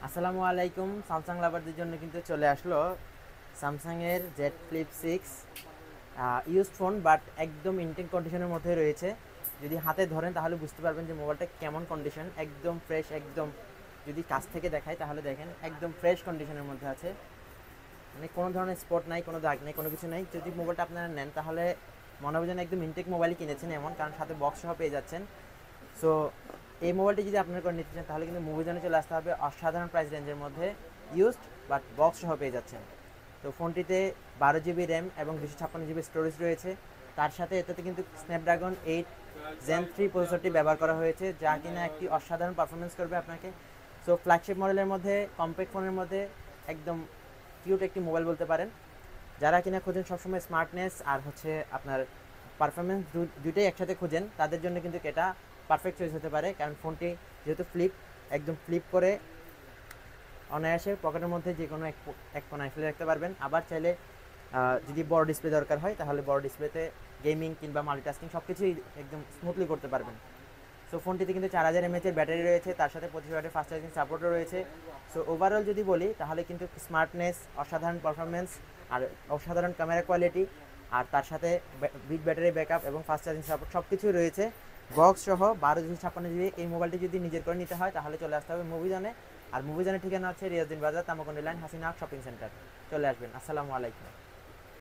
আসসালামু আলাইকুম। স্যামসাং লাভারদের জন্য কিন্তু চলে আসলো স্যামসাংয়ের Z flip 6 used phone, but একদম ইনটেক কন্ডিশনের মধ্যে রয়েছে। যদি হাতে ধরেন তাহলে বুঝতে পারবেন যে মোবাইলটা কেমন কন্ডিশন, একদম ফ্রেশ, একদম যদি কাছ থেকে দেখায় তাহলে দেখেন একদম ফ্রেশ কন্ডিশনের মধ্যে আছে। মানে কোনো ধরনের স্পট নাই, কোনো দাগ নাই, কোনো কিছু নাই। যদি মোবাইলটা আপনারা নেন তাহলে মনে হবে যেন একদম ইনটেক মোবাইলই কিনেছেন এমন, কারণ সাথে বক্স সহ পেয়ে যাচ্ছেন। সো এই মোবাইলটি যদি আপনারা করে নিতে চান তাহলে কিন্তু মুভিজনে চলে আসতে হবে। অসাধারণ প্রাইস রেঞ্জের মধ্যে ইউজড বাট বক্স সহ পেয়ে যাচ্ছেন। তো ফোনটিতে 12 জিবি র্যাম এবং 256 জিবি স্টোরেজ রয়েছে। তার সাথে এটাতে কিন্তু স্ন্যাপড্রাগন 8 Gen 3 প্রসেসরটি ব্যবহার করা হয়েছে, যা কিনা একটি অসাধারণ পারফরমেন্স করবে আপনাকে। সো ফ্ল্যাগশিপ মডেলের মধ্যে, কম্প্যাক্ট ফোনের মধ্যে একদম কিউট একটি মোবাইল বলতে পারেন। যারা কিনা খোঁজেন সবসময় স্মার্টনেস আর হচ্ছে আপনার পারফরমেন্স, দুইটাই একসাথে খোঁজেন, তাদের জন্য কিন্তু এটা পারফেক্ট চয়েস হতে পারে। কারণ ফোনটি যেহেতু ফ্লিপ, একদম ফ্লিপ করে অনায়াসে পকেটের মধ্যে যে কোনো এক কোনায় ফেলে রাখতে পারবেন। আবার চাইলে যদি বড় ডিসপ্লে দরকার হয় তাহলে বড় ডিসপ্লেতে গেমিং কিংবা মাল্টিটাস্কিং সব কিছুই একদম স্মুথলি করতে পারবেন। সো ফোনটিতে কিন্তু 4000 mAh এর ব্যাটারি রয়েছে, তার সাথে 25 ওয়াটের ফাস্ট চার্জিং সাপোর্টও রয়েছে। সো ওভারঅল যদি বলি তাহলে কিন্তু স্মার্টনেস, অসাধারণ পারফরমেন্স আর অসাধারণ ক্যামেরা কোয়ালিটি, আর তার সাথে বিগ ব্যাটারি ব্যাকআপ এবং ফাস্ট চার্জিং সাপোর্ট সব কিছুই রয়েছে। বক্স সহ 12 256 জিবি এই মোবাইলটি যদি নিজের করে নিতে হয় তাহলে চলে আসতে হবে মুভিজনে। আর মুভিজনের ঠিকানা হচ্ছে রিয়াজউদ্দিন বাজার, তামাকুন্ডি লাইন, হাসিনা শপিং সেন্টার। চলে আসবেন। আসসালামু আলাইকুম।